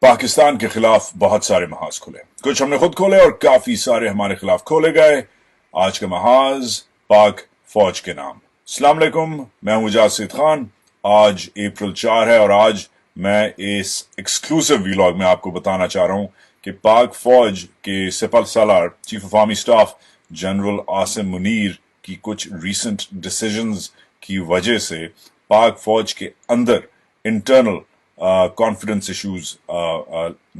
पाकिस्तान के खिलाफ बहुत सारे महाज खुले, कुछ हमने खुद खोले और काफी सारे हमारे खिलाफ खोले गए। आज का महाज पाक फौज के नाम। अस्सलाम वालेकुम, मैं हूं जासिद खान। आज अप्रैल 4 है और आज मैं इस एक्सक्लूसिव व्लॉग में आपको बताना चाह रहा हूं कि पाक फौज के सिपह सालार chief of army staff general Asim Munir की कुछ रीसेंट डिसीजंस की वजह से पाक फौज के अंदर इंटरनल कॉन्फिडेंस इश्यूज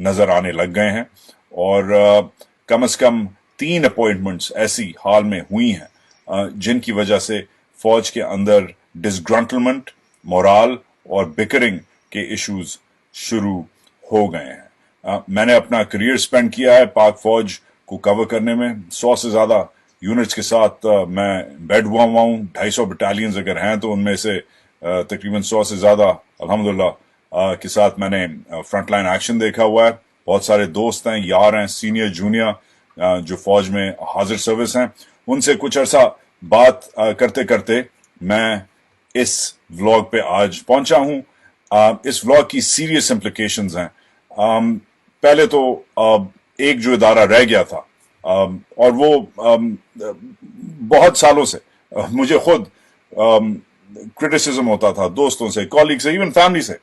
नजर आने लग गए हैं और कम से कम 3 अपॉइंटमेंट्स ऐसी हाल में हुई हैं जिनकी वजह से फौज के अंदर डिसग्रंटलमेंट, मोराल और बिकरिंग के इश्यूज शुरू हो गए हैं। मैंने अपना करियर स्पेंड किया है पाक फौज को कवर करने में। 100 से ज्यादा यूनिट्स के साथ मैं बेड हुआ हूं। 250 बटालियंस अगर हैं तो उनमें से तकरीबन 100 से ज्यादा अल्हम्दुलिल्लाह के साथ मैंने फ्रंट लाइन एक्शन देखा हुआ है। बहुत सारे दोस्त हैं, यार हैं, सीनियर जूनियर जो फौज में हाजिर सर्विस हैं। उनसे कुछ अरसा बात करते करते मैं इस व्लॉग पे आज पहुंचा हूं। इस व्लॉग की सीरियस इम्प्लीकेशंस हैं। पहले तो एक जो इदारा रह गया था और वो बहुत सालों से मुझे खुद क्रिटिसिज्म होता था दोस्तों से, कॉलीग से, इवन फैमिली से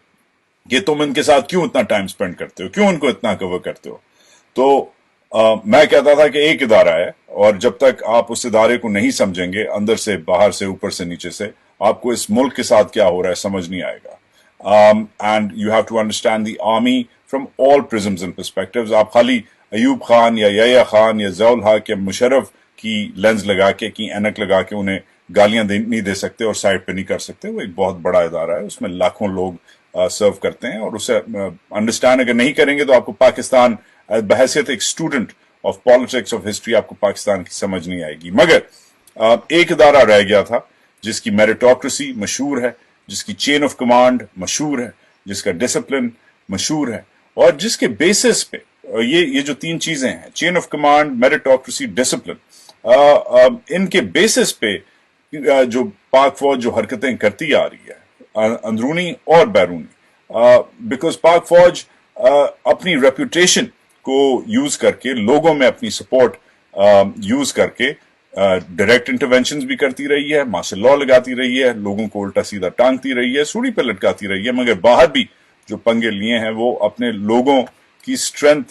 कि तुम इनके साथ क्यों इतना टाइम स्पेंड करते हो, क्यों इनको इतना कवर करते हो। तो मैं कहता था कि एक इदारा है और जब तक आप उस इदारे को नहीं समझेंगे, अंदर से, बाहर से, ऊपर से, नीचे से, आपको इस मुल्क के साथ क्या हो रहा है समझ नहीं आएगा। And you have to understand the army from all prisms and perspectives. आप खाली अयूब खान या याया खान या ज़ियाउल हक या मुशर्रफ की लेंस लगा के, की ऐनक लगा के उन्हें गालियां नहीं दे सकते और साइड पे नहीं कर सकते। वो एक बहुत बड़ा इदारा है, उसमें लाखों लोग सर्व करते हैं और उसे अंडरस्टैंड अगर नहीं करेंगे तो आपको पाकिस्तान बहैसियत एक student of politics of history आपको पाकिस्तान की समझ नहीं आएगी। मगर एक इदारा रह गया था जिसकी मेरिटोक्रेसी मशहूर है, जिसकी चेन ऑफ कमांड मशहूर है, जिसका डिसिप्लिन मशहूर है और जिसके बेसिस पे ये जो 3 चीजें हैं, chain of command, meritocracy, discipline, इनके बेसिस पे जो पाक फौज जो हरकतें करती आ रही है अंदरूनी और बैरूनी, बिकॉज पाक फौज अपनी रेपुटेशन को यूज करके, लोगों में अपनी सपोर्ट यूज करके डायरेक्ट इंटरवेंशंस भी करती रही है, मार्शल लॉ लगाती रही है, लोगों को उल्टा सीधा टांगती रही है, सूली पे लटकाती रही है। मगर बाहर भी जो पंगे लिए हैं वो अपने लोगों की स्ट्रेंथ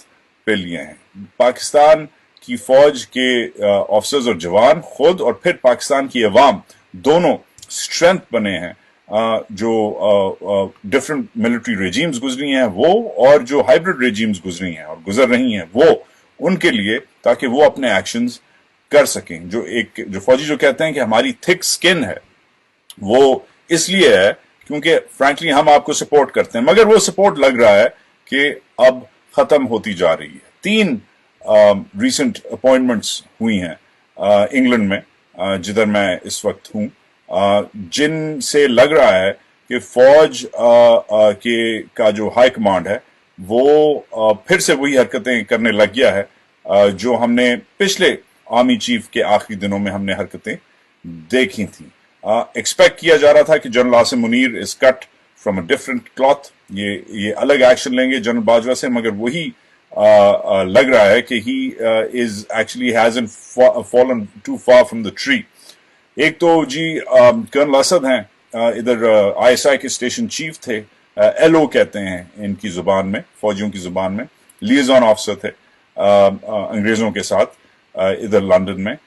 पे लिए हैं। पाकिस्तान की फौज के ऑफिसर्स और जवान खुद और फिर पाकिस्तान की अवाम दोनों स्ट्रेंथ बने हैं। जो डिफरेंट मिलिट्री रेजिम्स गुजरी हैं वो और जो हाइब्रिड रेजिम्स गुजरी हैं और गुजर रही हैं वो उनके लिए, ताकि वो अपने एक्शंस कर सकें। जो फौजी जो कहते हैं कि हमारी थिक स्किन है, वो इसलिए है क्योंकि फ्रैंकली हम आपको सपोर्ट करते हैं, मगर वो सपोर्ट लग रहा है कि अब खत्म होती जा रही है। 3 रीसेंट अपॉइंटमेंट्स हुई हैं इंग्लैंड में, जिधर मैं इस वक्त हूं, जिनसे लग रहा है कि फौज का जो हाई कमांड है वो फिर से वही हरकतें करने लग गया है जो हमने पिछले आर्मी चीफ के आखिरी दिनों में हमने हरकतें देखी थी। एक्सपेक्ट किया जा रहा था कि general Asim Munir is cut from a different cloth, ये अलग एक्शन लेंगे जनरल बाजवा से, मगर वही लग रहा है कि he is actually hasn't fallen too far from the tree. एक तो जी कर्नल असद हैं, इधर आईएसआई के स्टेशन चीफ थे, एलओ कहते हैं इनकी जुबान में, फौजियों की जुबान में, लिएजॉन ऑफिसर थे अंग्रेजों के साथ इधर लंदन में।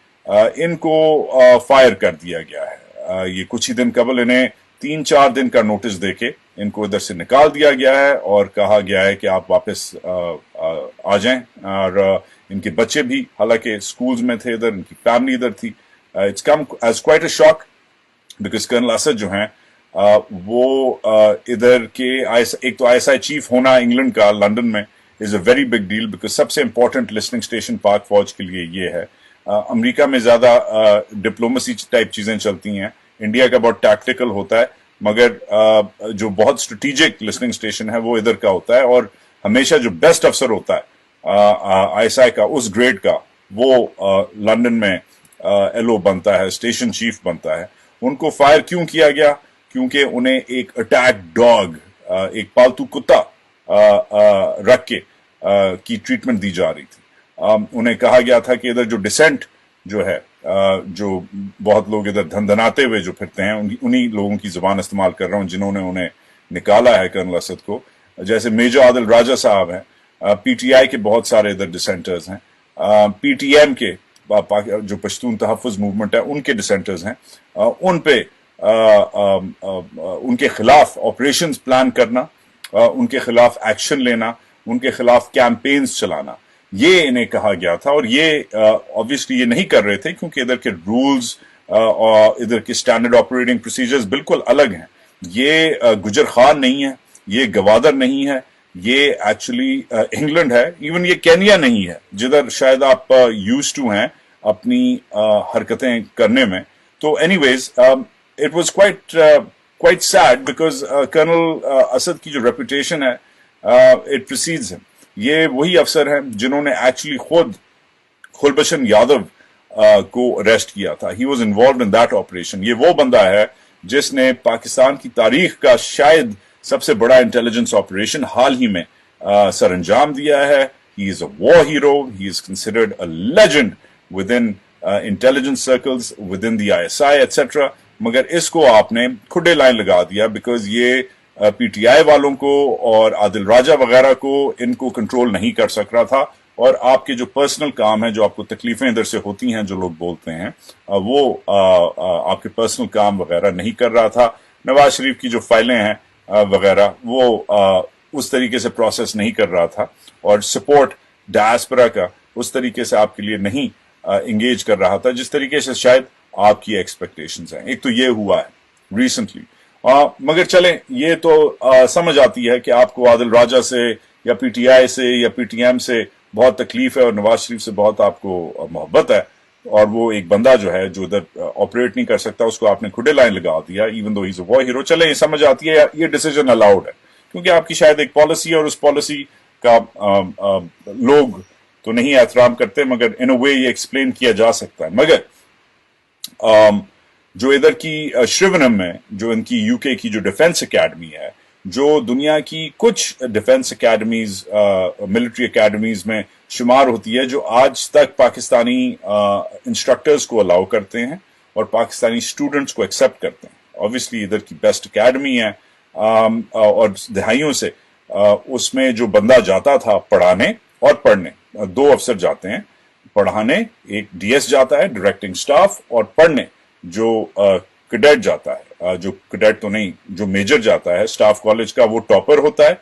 इनको फायर कर दिया गया है। ये कुछ ही दिन कबल इन्हें 3-4 दिन का नोटिस देके इनको इधर से निकाल दिया गया है और कहा गया है कि आप वापस आ जाएं। और इनके बच्चे भी हालांकि स्कूल्स में थे इधर, इनकी फैमिली इधर थी। It's come as quite a shock because colonel Asad जो हैं वो इधर के एक तो आईएसआई चीफ होना इंग्लैंड का लंदन में is a very big deal, because सबसे इंपॉर्टेंट लिसनिंग स्टेशन पाक फौज के लिए ये है। अमेरिका में ज्यादा डिप्लोमेसी टाइप चीजें चलती हैं, इंडिया का बहुत टैक्टिकल होता है, मगर जो बहुत स्ट्रेटेजिक लिसनिंग स्टेशन है वो इधर का होता है और हमेशा जो बेस्ट अफसर होता है आईएसआई का, उस ग्रेड का, वो लंदन में एलओ बनता है, स्टेशन चीफ बनता है। उनको फायर क्यों किया गया? क्योंकि उन्हें एक अटैक डॉग, एक पालतू कुत्ता रख के की ट्रीटमेंट दी जा रही थी। उन्हें कहा गया था कि इधर जो डिसेंट जो है, जो बहुत लोग इधर धनधनाते हुए जो फिरते हैं, उन्हीं लोगों की जुबान इस्तेमाल कर रहा हूं जिन्होंने उन्हें निकाला है कर्नल असद को, जैसे मेजर आदिल राजा साहब हैं, पीटीआई के बहुत सारे इधर डिसेंटर्स हैं, पीटीएम के जो पश्तून तहफ़्फ़ुज़ मूवमेंट है उनके डिसेंटर्स हैं, उन पे उनके खिलाफ ऑपरेशंस प्लान करना, उनके खिलाफ एक्शन लेना, उनके खिलाफ कैंपेन्स चलाना, ये इन्हें कहा गया था। और ये ऑब्वियसली ये नहीं कर रहे थे क्योंकि इधर के रूल्स और इधर के स्टैंडर्ड ऑपरेटिंग प्रोसीजर्स बिल्कुल अलग हैं। ये गुजर खान नहीं है, ये गवादर नहीं है, ये एक्चुअली इंग्लैंड है, इवन ये केनिया नहीं है जिधर शायद आप यूज्ड टू हैं अपनी हरकतें करने में। तो anyways it was quite sad because colonel Asad की जो रेपुटेशन है इट प्रीसीड्स हिम। ये वही अफसर हैं जिन्होंने एक्चुअली खुद गुलबशन यादव को अरेस्ट किया था। He was involve in that operation. ये वो बंदा है जिसने पाकिस्तान की तारीख का शायद सबसे बड़ा इंटेलिजेंस ऑपरेशन हाल ही में सर अंजाम दिया है। He is a war hero, he is considered a legend with in intelligence circles, with in the ISI etcetera. मगर इसको आपने खुडे लाइन लगा दिया बिकॉज ये पीटीआई वालों को और आदिल राजा वगैरह को इनको कंट्रोल नहीं कर सक रहा था, और आपके जो पर्सनल काम है, जो आपको तकलीफें इधर से होती हैं, जो लोग बोलते हैं, वो आपके पर्सनल काम वगैरह नहीं कर रहा था। नवाज शरीफ की जो फाइलें हैं वगैरह वो उस तरीके से प्रोसेस नहीं कर रहा था, और सपोर्ट डायस्पोरा का उस तरीके से आपके लिए नहीं इंगेज कर रहा था जिस तरीके से शायद आपकी एक्सपेक्टेशंस हैं। एक तो ये हुआ है रिसेंटली। मगर चलें, ये तो समझ आती है कि आपको आदिल राजा से या पीटीआई से या पीटीएम से बहुत तकलीफ है और नवाज शरीफ से बहुत आपको मोहब्बत है, और वो एक बंदा जो है जो इधर ऑपरेट नहीं कर सकता उसको आपने खुडे लाइन लगा दिया even though he is a war hero. चले, ये समझ आती है, ये डिसीजन अलाउड है क्योंकि आपकी शायद एक पॉलिसी है और उस पॉलिसी का लोग तो नहीं एहतराम करते, मगर इन अ वे ये एक्सप्लेन किया जा सकता है। मगर जो इधर की श्रिवनम में जो इनकी यूके की जो डिफेंस एकेडमी है, जो दुनिया की कुछ डिफेंस एकेडमीज मिलिट्री एकेडमीज में शुमार होती है, जो आज तक पाकिस्तानी इंस्ट्रक्टर्स को अलाउ करते हैं और पाकिस्तानी स्टूडेंट्स को एक्सेप्ट करते हैं। ऑब्वियसली इधर की बेस्ट एकेडमी है, और दहाइयों से उसमें जो बंदा जाता था पढ़ाने और पढ़ने, दो अफसर जाते हैं पढ़ाने, एक DS जाता है डायरेक्टिंग स्टाफ, और पढ़ने जो कैडेट जाता है, जो कैडेट तो नहीं, जो मेजर जाता है स्टाफ कॉलेज का, वो टॉपर होता है।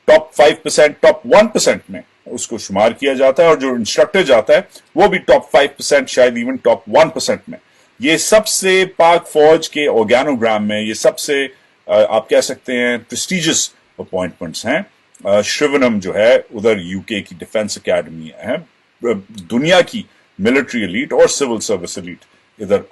टॉप 5%, टॉप 1% में उसको शुमार किया जाता है, और जो इंस्ट्रक्टर जाता है वो भी टॉप 5%, शायद इवन टॉप 1% में। ये सबसे पाक फौज के ऑर्गेनोग्राम में ये सबसे आप कह सकते हैं प्रेस्टिजियस अपॉइंटमेंट्स हैं। श्रिवनम जो है उधर यूके की डिफेंस एकेडमी है, दुनिया की मिलिट्री एलीट और सिविल सर्विस एलीट इधर